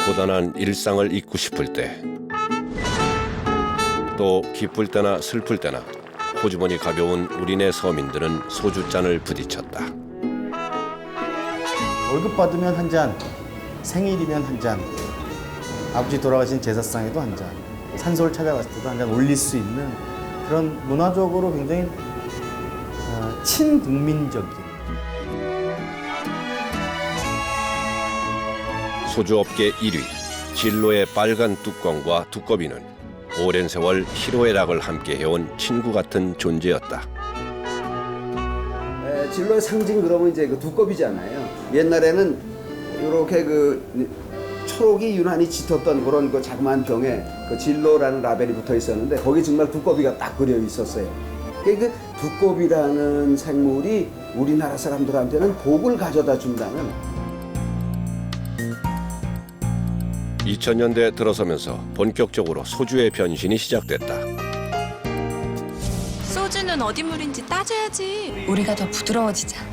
고단한 일상을 잊고 싶을 때, 또 기쁠 때나 슬플 때나 호주머니 가벼운 우리네 서민들은 소주잔을 부딪혔다. 월급 받으면 한 잔, 생일이면 한 잔, 아버지 돌아가신 제사상에도 한 잔, 산소를 찾아갔을 때도 한 잔 올릴 수 있는 그런 문화적으로 굉장히 친국민적인. 소주업계 1위, 진로의 빨간 뚜껑과 두꺼비는 오랜 세월 희로애락을 함께 해온 친구 같은 존재였다. 진로의 상징 그러면 이제 그 두꺼비잖아요. 옛날에는 이렇게 그 초록이 유난히 짙었던 그런 그 자그마한 병에 그 진로라는 라벨이 붙어 있었는데 거기 정말 두꺼비가 딱 그려 있었어요. 그 두꺼비라는 생물이 우리나라 사람들한테는 복을 가져다 준다는. 2000년대 들어서면서 본격적으로 소주의 변신이 시작됐다. 소주는 어디 물인지 따져야지. 우리가 더 부드러워지자.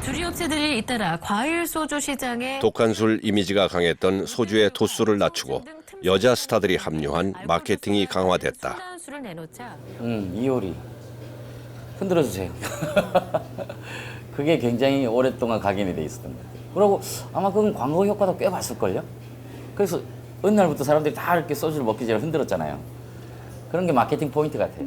주류업체들이 잇따라 과일 소주 시장에 독한 술 이미지가 강했던 소주의 도수를 낮추고 여자 스타들이 합류한 마케팅이 강화됐다. 순한 술을 내놓자 이효리 흔들어 주세요. 그게 굉장히 오랫동안 각인이 돼 있었던 것 같아요. 그리고 아마 그건 광고 효과도 꽤 봤을걸요. 그래서 어느 날부터 사람들이 다 이렇게 소주를 먹기 전에 흔들었잖아요. 그런 게 마케팅 포인트 같아요.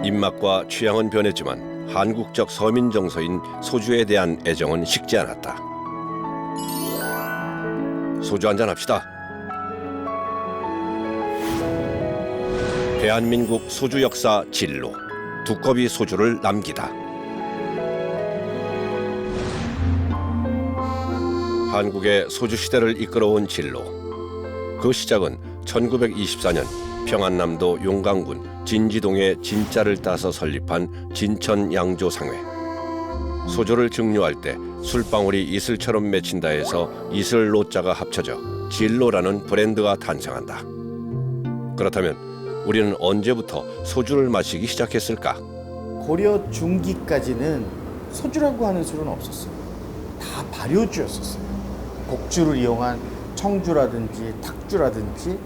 입맛과 취향은 변했지만 한국적 서민 정서인 소주에 대한 애정은 식지 않았다. 소주 한잔 합시다. 대한민국 소주 역사 진로, 두꺼비 소주를 남기다. 한국의 소주 시대를 이끌어온 진로. 그 시작은 1924년 평안남도 용강군 진지동의 진자를 따서 설립한 진천양조상회. 소주를 증류할 때 술방울이 이슬처럼 맺힌다 해서 이슬 로자가 합쳐져 진로라는 브랜드가 탄생한다. 그렇다면 우리는 언제부터 소주를 마시기 시작했을까? 고려 중기까지는 소주라고 하는 술은 없었어요. 다 발효주였었어요. 곡주를 이용한 청주라든지 탁주라든지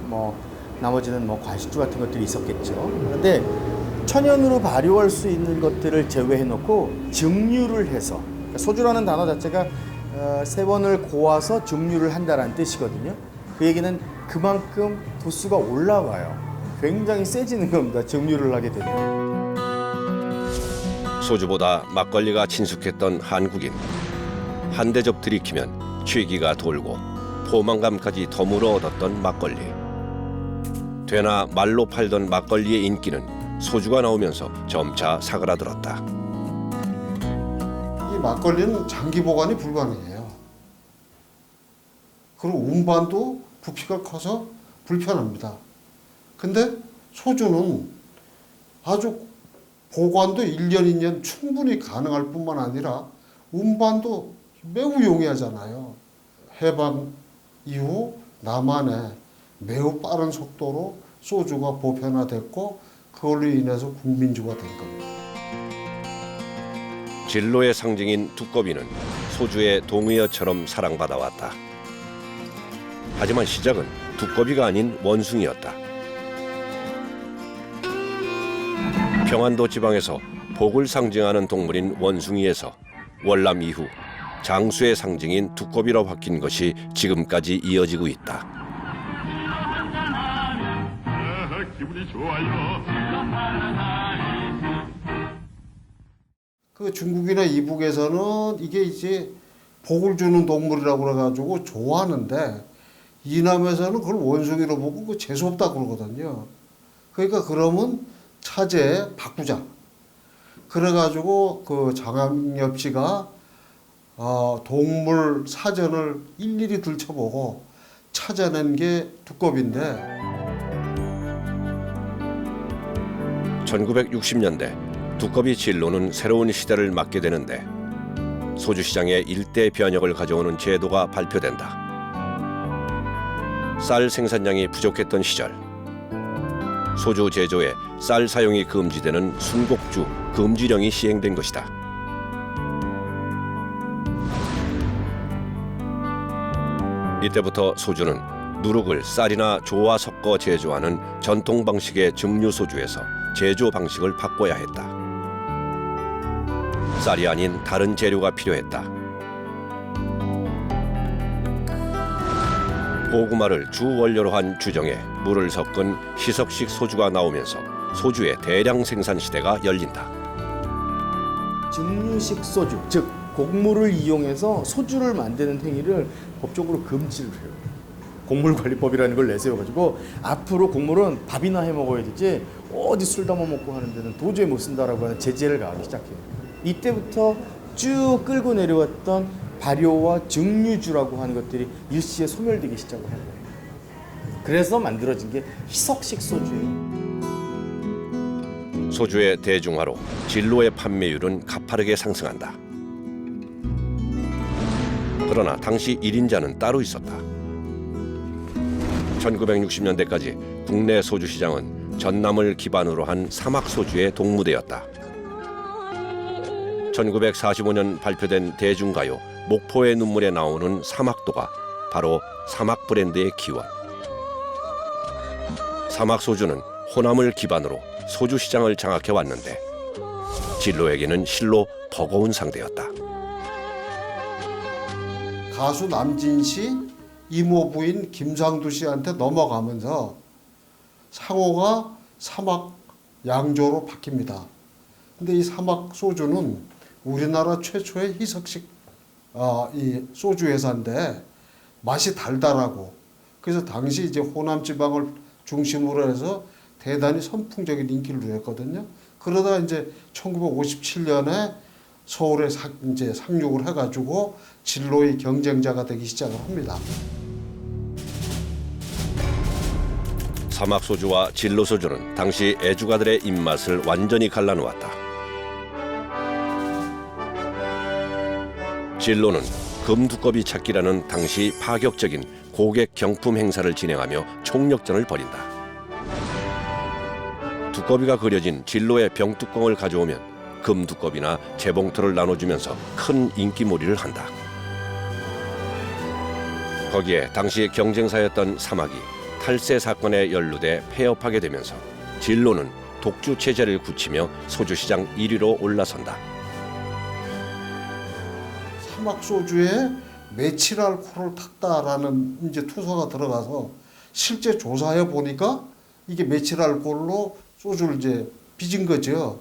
나머지는 과식주 같은 것들이 있었겠죠. 그런데 천연으로 발효할 수 있는 것들을 제외해놓고 증류를 해서, 그러니까 소주라는 단어 자체가 세 번을 고아서 증류를 한다는 뜻이거든요. 그 얘기는 그만큼 도수가 올라가요. 굉장히 세지는 겁니다. 증류를 하게 되면. 소주보다 막걸리가 친숙했던 한국인. 한 대접 들이키면 취기가 돌고 포만감까지 덤으로 얻었던 막걸리. 되나 말로 팔던 막걸리의 인기는 소주가 나오면서 점차 사그라들었다. 이 막걸리는 장기 보관이 불가능해요. 그리고 운반도 부피가 커서 불편합니다. 근데 소주는 아주 보관도 1년, 2년 충분히 가능할 뿐만 아니라 운반도 매우 용이하잖아요. 해방 이후 남한에 매우 빠른 속도로 소주가 보편화됐고 그걸로 인해서 국민주가 된 겁니다. 진로의 상징인 두꺼비는 소주의 동의어처럼 사랑받아왔다. 하지만 시작은 두꺼비가 아닌 원숭이였다. 평안도 지방에서 복을 상징하는 동물인 원숭이에서 월남 이후 장수의 상징인 두꺼비로 바뀐 것이 지금까지 이어지고 있다. 그 중국이나 이북에서는 이게 이제 복을 주는 동물이라고 그래가지고 좋아하는데 이남에서는 그걸 원숭이로 보고 그 재수없다 그러거든요. 그러니까 그러면 차제에 바꾸자. 그래가지고 그 장항엽 씨가 동물 사전을 일일이 들춰보고 찾아낸 게 두꺼비인데 1960년대 두꺼비 진로는 새로운 시대를 맞게 되는데 소주 시장에 일대 변혁을 가져오는 제도가 발표된다. 쌀 생산량이 부족했던 시절 소주 제조에 쌀 사용이 금지되는 순곡주 금지령이 시행된 것이다. 이때부터 소주는 누룩을 쌀이나 조와 섞어 제조하는 전통 방식의 증류 소주에서 제조 방식을 바꿔야 했다. 쌀이 아닌 다른 재료가 필요했다. 고구마를 주 원료로 한 주정에 물을 섞은 희석식 소주가 나오면서 소주의 대량 생산 시대가 열린다. 증류식 소주, 즉 곡물을 이용해서 소주를 만드는 행위를 법적으로 금지를 해요. 곡물관리법이라는 걸 내세워가지고 앞으로 곡물은 밥이나 해 먹어야 되지 어디 술 담아 먹고 하는 데는 도저히 못 쓴다라고 하는 제재를 가하기 시작해요. 이때부터 쭉 끌고 내려왔던 발효와 증류주라고 하는 것들이 일시에 소멸되기 시작을 한 거예요. 그래서 만들어진 게 희석식 소주예요. 소주의 대중화로 진로의 판매율은 가파르게 상승한다. 그러나 당시 1인자는 따로 있었다. 1960년대까지 국내 소주 시장은 전남을 기반으로 한 사막 소주의 동무대였다. 1945년 발표된 대중가요 목포의 눈물에 나오는 사막도가 바로 사막 브랜드의 기원. 사막 소주는 호남을 기반으로 소주 시장을 장악해 왔는데 진로에게는 실로 버거운 상대였다. 가수 남진 씨 이모부인 김상두 씨한테 넘어가면서 상호가 사막 양조로 바뀝니다. 근데 이 사막 소주는 우리나라 최초의 희석식 이 소주 회사인데 맛이 달달하고 그래서 당시 이제 호남 지방을 중심으로 해서 대단히 선풍적인 인기를 누렸거든요. 그러다 이제 1957년에 서울에 이제 상륙을 해가지고 진로의 경쟁자가 되기 시작을 합니다. 사막 소주와 진로 소주는 당시 애주가들의 입맛을 완전히 갈라놓았다. 진로는 금두꺼비 찾기라는 당시 파격적인 고객 경품 행사를 진행하며 총력전을 벌인다. 두꺼비가 그려진 진로의 병뚜껑을 가져오면 금두꺼비나 재봉틀을 나눠주면서 큰 인기몰이를 한다. 거기에 당시 경쟁사였던 사막이 탈세 사건에 연루돼 폐업하게 되면서 진로는 독주 체제를 굳히며 소주시장 1위로 올라선다. 사막 소주에 메칠 알코올을 탔다라는 이제 투서가 들어가서 실제 조사해 보니까 이게 메칠 알코올로 소주를 이제 빚은 거죠.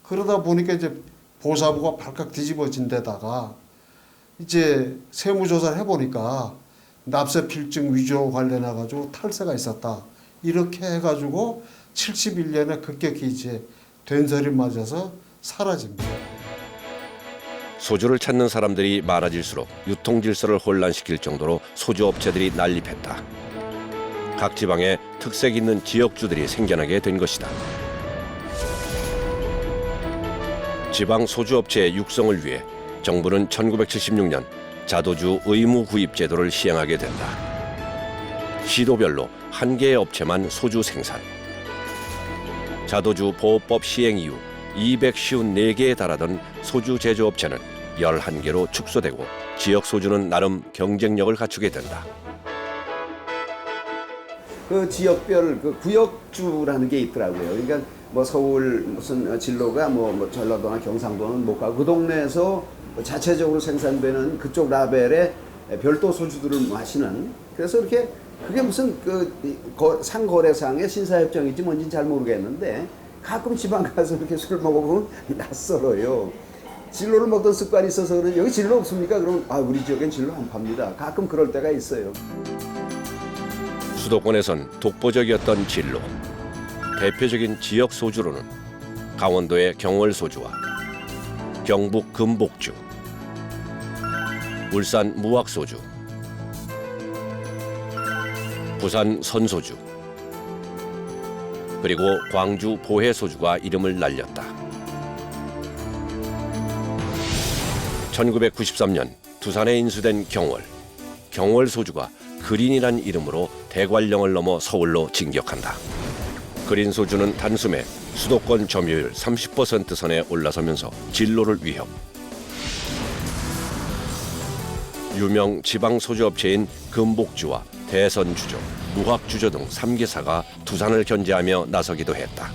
그러다 보니까 이제 보사부가 발칵 뒤집어진 데다가 이제 세무조사를 해보니까 납세 필증 위조 관련해 가지고 탈세가 있었다. 이렇게 해가지고 71년에 급격히 이제 된설이 맞아서 사라집니다. 소주를 찾는 사람들이 많아질수록 유통 질서를 혼란시킬 정도로 소주 업체들이 난립했다. 각 지방에 특색 있는 지역주들이 생겨나게 된 것이다. 지방 소주 업체의 육성을 위해 정부는 1976년 자도주 의무 구입 제도를 시행하게 된다. 시도별로 한 개의 업체만 소주 생산. 자도주 보호법 시행 이후 254개에 달하던 소주 제조업체는 11개로 축소되고 지역 소주는 나름 경쟁력을 갖추게 된다. 그 지역별 그 구역주라는 게 있더라고요. 그러니까 뭐 서울 무슨 진로가 뭐 전라도나 경상도는 못 가고 그 동네에서 자체적으로 생산되는 그쪽 라벨의 별도 소주들을 마시는. 그래서 이렇게 그게 무슨 그 상거래상의 신사협정인지 뭔지는 잘 모르겠는데 가끔 지방 가서 이렇게 술 먹어보면 낯설어요. 진로를 먹던 습관이 있어서 그런 여기 진로 없습니까? 그러면 우리 지역엔 진로 안 팝니다. 가끔 그럴 때가 있어요. 수도권에선 독보적이었던 진로. 대표적인 지역 소주로는 강원도의 경월소주와 경북 금복주, 울산 무학소주, 부산 선소주, 그리고 광주 보혜소주가 이름을 날렸다. 1993년 두산에 인수된 경월소주가 그린이란 이름으로 대관령을 넘어 서울로 진격한다. 그린 소주는 단숨에 수도권 점유율 30% 선에 올라서면서 진로를 위협. 유명 지방 소주업체인 금복주와 대선주조, 무학주조 등 3개사가 두산을 견제하며 나서기도 했다.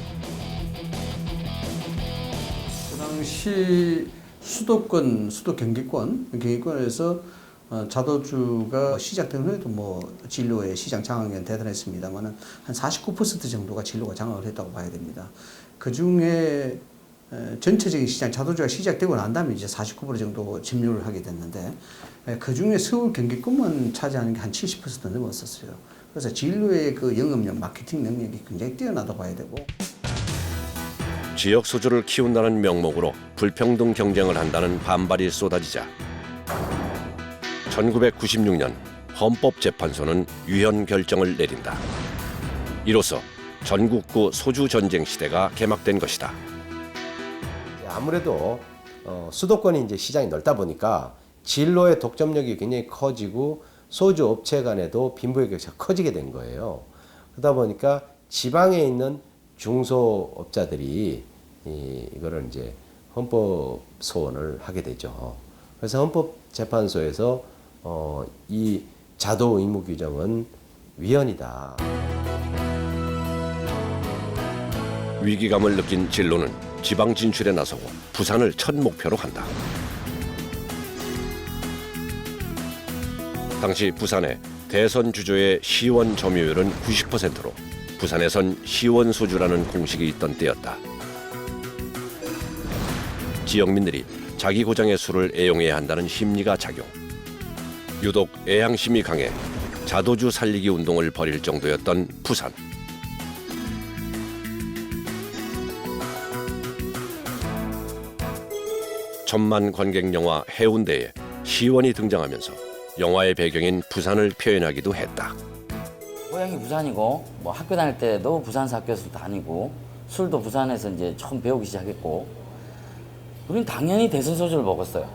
그 당시 수도 경기권에서 자도주가 시작된 후에도 뭐 진로의 시장 장악은 대단했습니다만은 한 49% 정도가 진로가 장악을 했다고 봐야 됩니다. 그 중에 전체적인 시장 자도주가 시작되고 난 다음에 이제 49% 정도 점유를 하게 됐는데 그 중에 서울 경기권만 차지하는 게 한 70% 넘었었어요. 그래서 진로의 그 영업력, 마케팅 능력이 굉장히 뛰어나다고 봐야 되고. 지역 소주를 키운다는 명목으로 불평등 경쟁을 한다는 반발이 쏟아지자 1996년 헌법재판소는 위헌 결정을 내린다. 이로써 전국구 소주 전쟁 시대가 개막된 것이다. 아무래도 수도권이 이제 시장이 넓다 보니까 진로의 독점력이 굉장히 커지고 소주 업체 간에도 빈부의 격차가 커지게 된 거예요. 그러다 보니까 지방에 있는 중소업자들이 이거를 이제 헌법 소원을 하게 되죠. 그래서 헌법재판소에서 이 자도 의무 규정은 위헌이다. 위기감을 느낀 진로는 지방 진출에 나서고 부산을 첫 목표로 한다. 당시 부산의 대선 주조의 시원 점유율은 90%로 부산에선 시원 소주라는 공식이 있던 때였다. 지역민들이 자기 고장의 술을 애용해야 한다는 심리가 작용. 유독 애향심이 강해 자도주 살리기 운동을 벌일 정도였던 부산. 천만 관객 영화 해운대에 시원이 등장하면서 영화의 배경인 부산을 표현하기도 했다. 고향이 부산이고 뭐 학교 다닐 때도 부산서 학교에서 다니고 술도 부산에서 이제 처음 배우기 시작했고 우린 당연히 대선 소주를 먹었어요.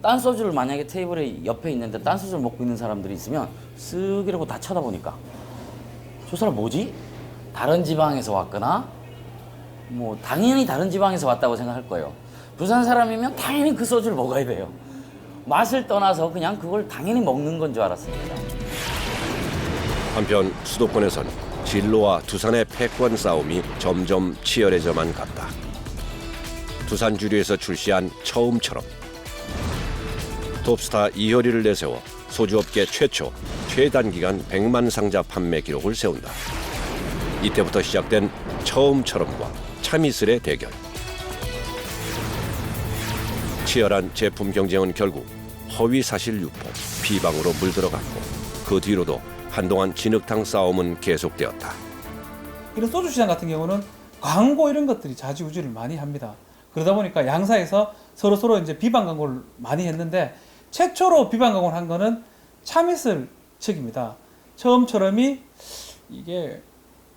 딴 소주를 만약에 테이블에 옆에 있는데 딴 소주를 먹고 있는 사람들이 있으면 쓱 이러고 다 쳐다보니까 저 사람 뭐지? 다른 지방에서 왔거나 뭐 당연히 다른 지방에서 왔다고 생각할 거예요. 부산 사람이면 당연히 그 소주를 먹어야 돼요. 맛을 떠나서 그냥 그걸 당연히 먹는 건 줄 알았습니다. 한편 수도권에선 진로와 두산의 패권 싸움이 점점 치열해져만 갔다. 두산 주류에서 출시한 처음처럼 톱스타 이효리를 내세워 소주업계 최초 최단기간 100만 상자 판매 기록을 세운다. 이때부터 시작된 처음처럼과 참이슬의 대결. 치열한 제품 경쟁은 결국 허위 사실 유포, 비방으로 물들어갔고 그 뒤로도 한동안 진흙탕 싸움은 계속되었다. 이런 소주 시장 같은 경우는 광고 이런 것들이 좌지우지를 많이 합니다. 그러다 보니까 양사에서 서로 이제 비방 광고를 많이 했는데 최초로 비방 광고를 한 거는 참이슬 측입니다. 처음처럼이 이게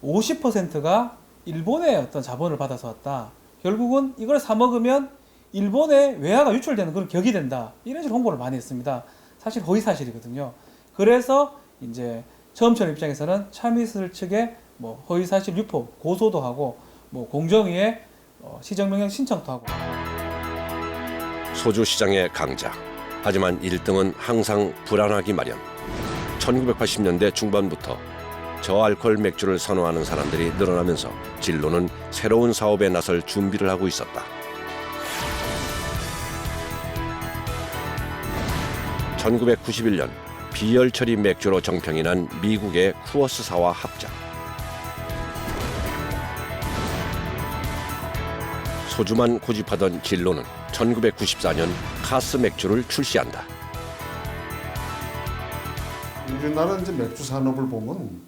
50%가 일본의 어떤 자본을 받아서 왔다. 결국은 이걸 사 먹으면 일본에 외화가 유출되는 그런 격이 된다. 이런 식으로 홍보를 많이 했습니다. 사실 허위 사실이거든요. 그래서 이제 처음처럼 입장에서는 참이슬 측에 뭐 허위 사실 유포 고소도 하고 뭐 공정위에 시정명령 신청도 하고. 소주 시장의 강자. 하지만 1등은 항상 불안하기 마련. 1980년대 중반부터 저알코올 맥주를 선호하는 사람들이 늘어나면서 진로는 새로운 사업에 나설 준비를 하고 있었다. 1991년 비열 처리 맥주로 정평이 난 미국의 쿠어스사와 합작. 소주만 고집하던 진로는 1994년 카스 맥주를 출시한다. 우리나라 이제 맥주 산업을 보면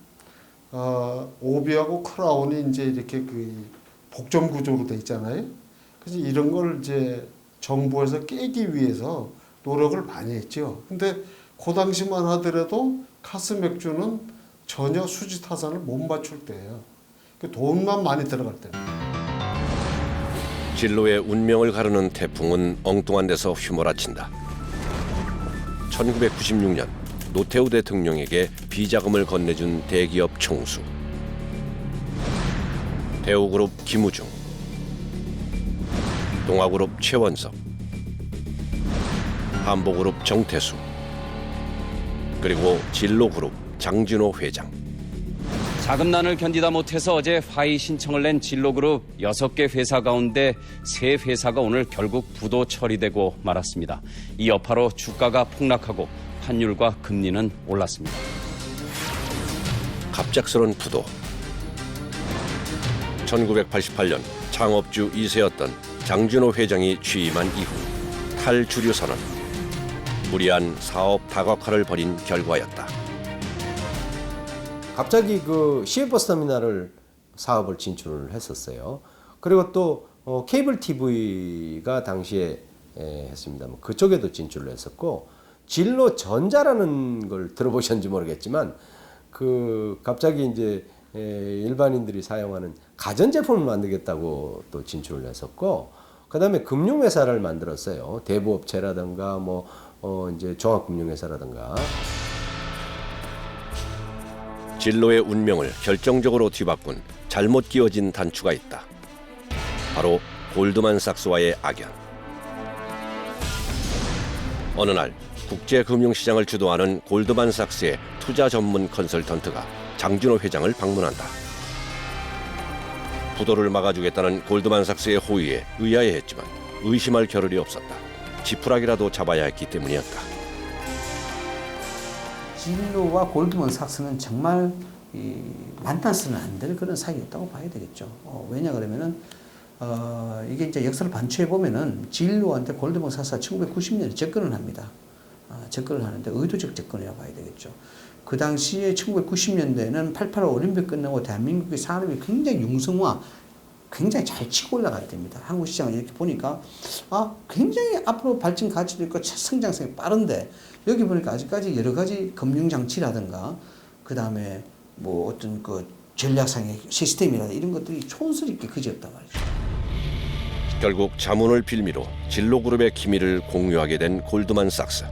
오비하고 크라운이 이제 이렇게 그 복점 구조로 돼 있잖아요. 그래서 이런 걸 이제 정부에서 깨기 위해서 노력을 많이 했죠. 근데 그 당시만 하더라도 카스 맥주는 전혀 수지 타산을 못 맞출 때예요. 돈만 많이 들어갈 때는. 진로의 운명을 가르는 태풍은 엉뚱한 데서 휘몰아친다. 1996년 노태우 대통령에게 비자금을 건네준 대기업 총수. 대우그룹 김우중, 동아그룹 최원석, 한보그룹 정태수, 그리고 진로그룹 장진호 회장. 자금난을 견디다 못해서 어제 화의 신청을 낸 진로그룹 6개 회사 가운데 3회사가 오늘 결국 부도 처리되고 말았습니다. 이 여파로 주가가 폭락하고 환율과 금리는 올랐습니다. 갑작스런 부도. 1988년 창업주 2세였던 장진호 회장이 취임한 이후 탈주류 선언, 무리한 사업 다각화를 벌인 결과였다. 갑자기 그 시외버스 터미널을 사업을 진출을 했었어요. 그리고 또 케이블 TV가 당시에 했습니다. 그쪽에도 진출을 했었고, 진로전자라는 걸 들어보셨는지 모르겠지만 그 갑자기 이제 일반인들이 사용하는 가전제품을 만들겠다고 또 진출을 했었고, 그다음에 금융회사를 만들었어요. 대부업체라든가 이제 종합금융회사라든가. 진로의 운명을 결정적으로 뒤바꾼 잘못 끼워진 단추가 있다. 바로 골드만삭스와의 악연. 어느 날 국제금융시장을 주도하는 골드만삭스의 투자 전문 컨설턴트가 장진호 회장을 방문한다. 부도를 막아주겠다는 골드만삭스의 호의에 의아해했지만 의심할 겨를이 없었다. 지푸라기라도 잡아야 했기 때문이었다. 진로와 골드만삭스는 정말 만나서는 안 될 그런 사이였다고 봐야 되겠죠. 왜냐 그러면은 이게 이제 역사를 반추해 보면은 진로한테 골드만삭스가 1990년에 접근을 합니다. 접근을 하는데 의도적 접근이라고 봐야 되겠죠. 그 당시에 1990년대에는 88 올림픽 끝나고 대한민국의 산업이 굉장히 융성화, 굉장히 잘 치고 올라갈 때입니다. 한국 시장을 이렇게 보니까 굉장히 앞으로 발전 가치도 있고 성장성이 빠른데, 여기 보니까 아직까지 여러 가지 금융 장치라든가 그 다음에 뭐 어떤 그 전략상의 시스템이라든가 이런 것들이 촌스럽게 그지없단 말이죠. 결국 자문을 빌미로 진로그룹의 기밀을 공유하게 된 골드만삭스.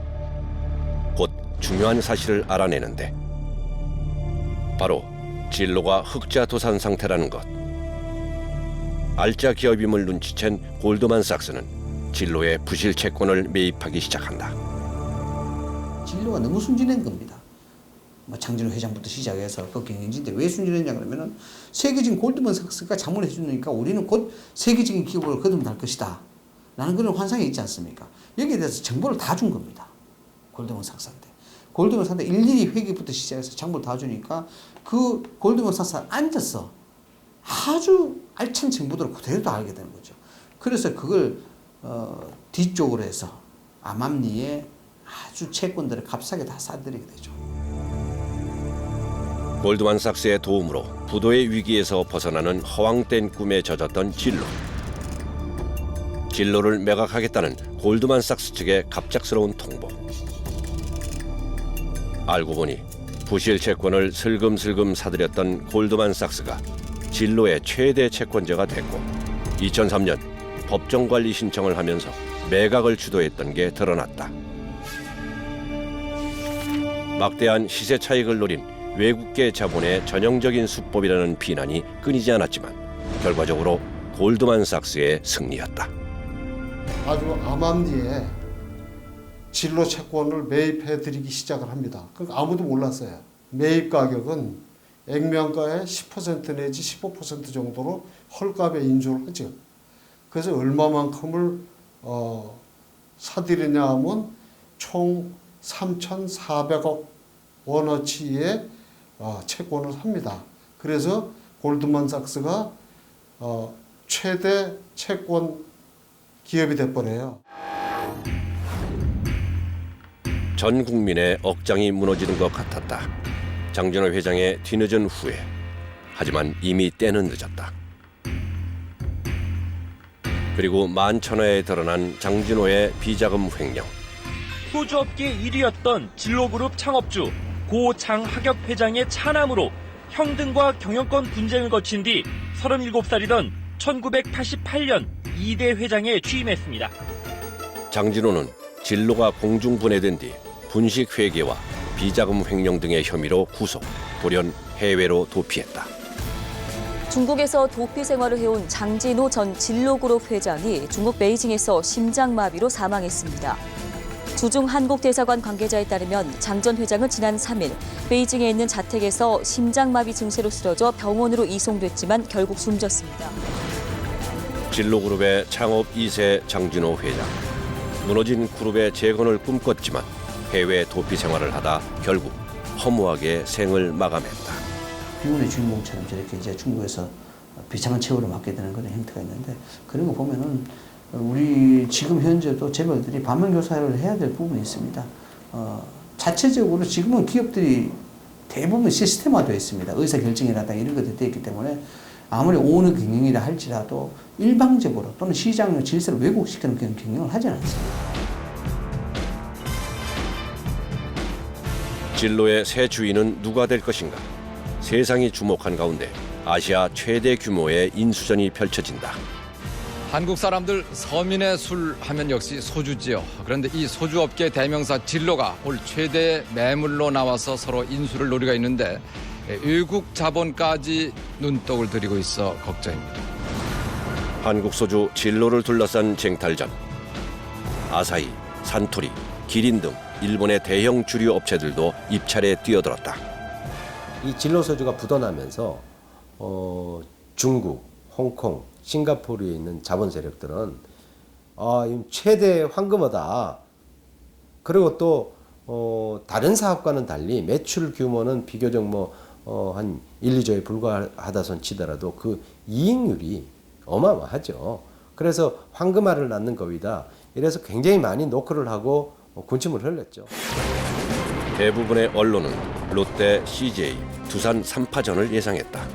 곧 중요한 사실을 알아내는데, 바로 진로가 흑자 도산 상태라는 것. 알짜 기업임을 눈치챈 골드만삭스는 진로의 부실 채권을 매입하기 시작한다. 진로가 너무 순진한 겁니다. 장진호 회장부터 시작해서 그 경영진인데 왜 순진했냐 그러면은 세계적인 골드만삭스가 자문해 주니까 우리는 곧 세계적인 기업으로 거듭날 것이다 라는 그런 환상이 있지 않습니까? 여기에 대해서 정보를 다 준 겁니다. 골드만삭스한테. 골드만삭스한테 일일이 회계부터 시작해서 정보를 다 주니까 그 골드만삭스가 앉아서 아주 알찬 정보들을 그대로 다 알게 되는 거죠. 그래서 그걸 뒤쪽으로 해서 암암리에 아주 채권들을 값싸게 다 사들이게 되죠. 골드만삭스의 도움으로 부도의 위기에서 벗어나는 허황된 꿈에 젖었던 진로. 진로를 매각하겠다는 골드만삭스 측의 갑작스러운 통보. 알고 보니 부실 채권을 슬금슬금 사들였던 골드만삭스가 진로의 최대 채권자가 됐고, 2003년 법정관리 신청을 하면서 매각을 주도했던 게 드러났다. 막대한 시세 차익을 노린 외국계 자본의 전형적인 수법이라는 비난이 끊이지 않았지만 결과적으로 골드만삭스의 승리였다. 아주 암암리에 진로 채권을 매입해드리기 시작을 합니다. 그러니까 아무도 몰랐어요. 매입 가격은 액면가의 10% 내지 15% 정도로 헐값에 인수를 하죠. 그래서 얼마만큼을 사들이냐 하면 총 3,400억 원어치의 채권을 삽니다. 그래서 골드만삭스가 최대 채권 기업이 돼버려요. 전 국민의 억장이 무너지는 것 같았다. 장진호 회장의 뒤늦은 후회. 하지만 이미 때는 늦었다. 그리고 만천하에 드러난 장진호의 비자금 횡령. 소주업계 1위였던 진로그룹 창업주 고 장하격 회장의 차남으로 형등과 경영권 분쟁을 거친 뒤 37살이던 1988년 2대 회장에 취임했습니다. 장진호는 진로가 공중분해된 뒤 분식 회계와 비자금 횡령 등의 혐의로 구속, 돌연 해외로 도피했다. 중국에서 도피 생활을 해온 장진호 전 진로그룹 회장이 중국 베이징에서 심장마비로 사망했습니다. 주중 한국대사관 관계자에 따르면 장 전 회장은 지난 3일 베이징에 있는 자택에서 심장마비 증세로 쓰러져 병원으로 이송됐지만 결국 숨졌습니다. 진로그룹의 창업 2세 장진호 회장. 무너진 그룹의 재건을 꿈꿨지만 해외 도피 생활을 하다 결국 허무하게 생을 마감했다. 비운의 주인공처럼 저렇게 이제 중국에서 비참한 최후를 맞게 되는 그런 형태가 있는데, 그런 거 보면은 우리 지금 현재도 재벌들이 반면교사를 해야 될 부분이 있습니다. 자체적으로 지금은 기업들이 대부분 시스템화되어 있습니다. 의사결정이라든가 이런 것들이 되어 있기 때문에 아무리 오너 경영이라 할지라도 일방적으로 또는 시장 질서를 왜곡시키는 그런 경영을 하지 않습니다. 진로의 새 주인은 누가 될 것인가? 세상이 주목한 가운데 아시아 최대 규모의 인수전이 펼쳐진다. 한국 사람들 서민의 술 하면 역시 소주지요. 그런데 이 소주업계 대명사 진로가 올 최대 매물로 나와서 서로 인수를 노리고 있는데 외국 자본까지 눈독을 들이고 있어 걱정입니다. 한국 소주 진로를 둘러싼 쟁탈전. 아사히, 산토리, 기린 등 일본의 대형 주류 업체들도 입찰에 뛰어들었다. 이 진로 소주가 부도나면서 중국, 홍콩, 싱가포르에 있는 자본 세력들은 최대 황금어다. 그리고 또 다른 사업과는 달리 매출 규모는 비교적 한 1, 2조에 불과하다 손 치더라도 그 이익률이 어마어마하죠. 그래서 황금알을 낳는 겁이다. 이래서 굉장히 많이 노크를 하고 군침을 흘렸죠. 대부분의 언론은 롯데, CJ, 두산 3파전을 예상했다.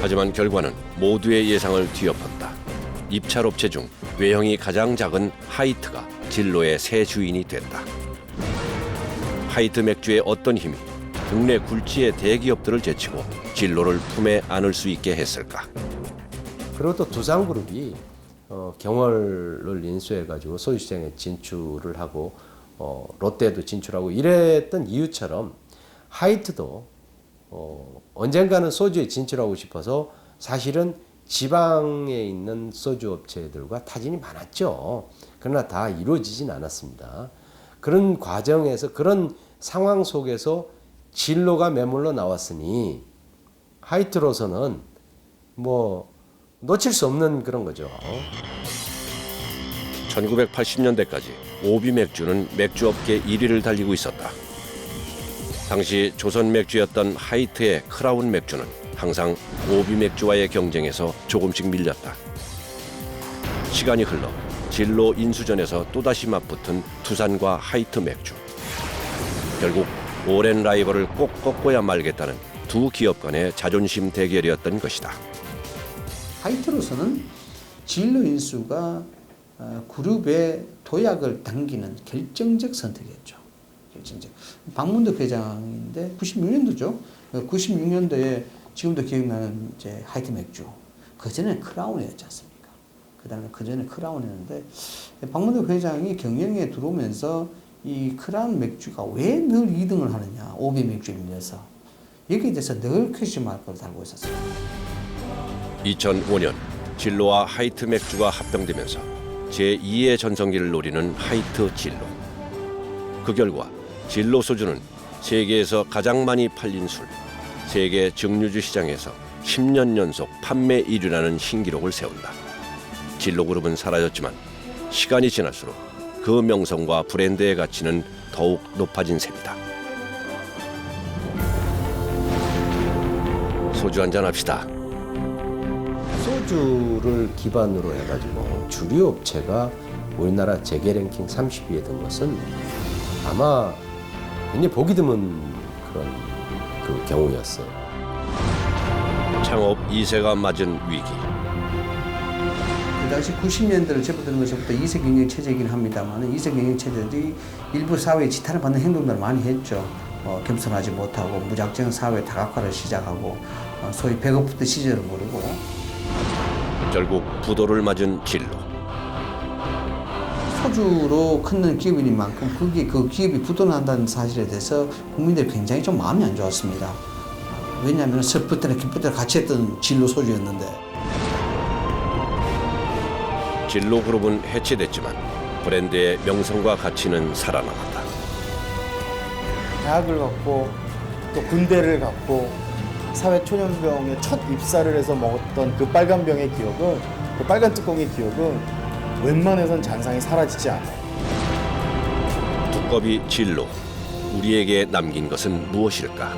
하지만 결과는 모두의 예상을 뒤엎었다. 입찰업체 중 외형이 가장 작은 하이트가 진로의 새 주인이 됐다. 하이트 맥주의 어떤 힘이 국내 굴지의 대기업들을 제치고 진로를 품에 안을 수 있게 했을까? 그리고 또 두산그룹이 경월을 인수해가지고 소주시장에 진출을 하고 롯데도 진출하고 이랬던 이유처럼 하이트도 언젠가는 소주에 진출하고 싶어서 사실은 지방에 있는 소주 업체들과 타진이 많았죠. 그러나 다 이루어지진 않았습니다. 그런 과정에서 그런 상황 속에서 진로가 매물로 나왔으니 하이트로서는 놓칠 수 없는 그런 거죠. 1980년대까지 오비 맥주는 맥주업계 1위를 달리고 있었다. 당시 조선 맥주였던 하이트의 크라운 맥주는 항상 오비 맥주와의 경쟁에서 조금씩 밀렸다. 시간이 흘러 진로 인수전에서 또다시 맞붙은 두산과 하이트 맥주. 결국 오랜 라이벌을 꼭 꺾어야 말겠다는 두 기업 간의 자존심 대결이었던 것이다. 하이트로서는 진로 인수가 그룹의 도약을 당기는 결정적 선택이었죠. 박문덕 회장인데 96년도죠. 96년도에 지금도 기억나는 이제 하이트 맥주. 그 전에 크라운이었지 않습니까? 그 전에 크라운이었는데 박문덕 회장이 경영에 들어오면서 이 크라운 맥주가 왜 늘 2등을 하느냐? 오비 맥주에 밀려서 여기에 대해서 늘 퀘스천 마크를 달고 있었어요. 2005년 진로와 하이트 맥주가 합병되면서 제2의 전성기를 노리는 하이트 진로. 그 결과 진로 소주는 세계에서 가장 많이 팔린 술, 세계 증류주 시장에서 10년 연속 판매 1위라는 신기록을 세운다. 진로그룹은 사라졌지만 시간이 지날수록 그 명성과 브랜드의 가치는 더욱 높아진 셈이다. 소주 한잔 합시다. 소주를 기반으로 해가지고 주류 업체가 우리나라 재계 랭킹 30위에 든 것은 아마 굉장히 보기 드문 그런 그 경우였어요. 창업 2세가 맞은 위기. 그 당시 90년대를 접어드는 것부터 2세 경영 체제이긴 합니다만 2세 경영 체제들이 일부 사회에 지탄을 받는 행동들을 많이 했죠. 겸손하지 못하고 무작정 사회 다각화를 시작하고 소위 배고프던 시절을 모르고 결국 부도를 맞은 진로. 소주로 큰 기업인 만큼 그게 그 기업이 부도난다는 사실에 대해서 국민들이 굉장히 좀 마음이 안 좋았습니다. 왜냐하면 슬플 때나 기쁠 때나 같이 했던 진로 소주였는데. 진로 그룹은 해체됐지만 브랜드의 명성과 가치는 살아남았다. 대학을 갔고 또 군대를 갔고 사회초년병에 첫 입사를 해서 먹었던 그 빨간 병의 기억은, 그 빨간 뚜껑의 기억은 웬만해선 잔상이 사라지지 않아요. 두꺼비 진로, 우리에게 남긴 것은 무엇일까?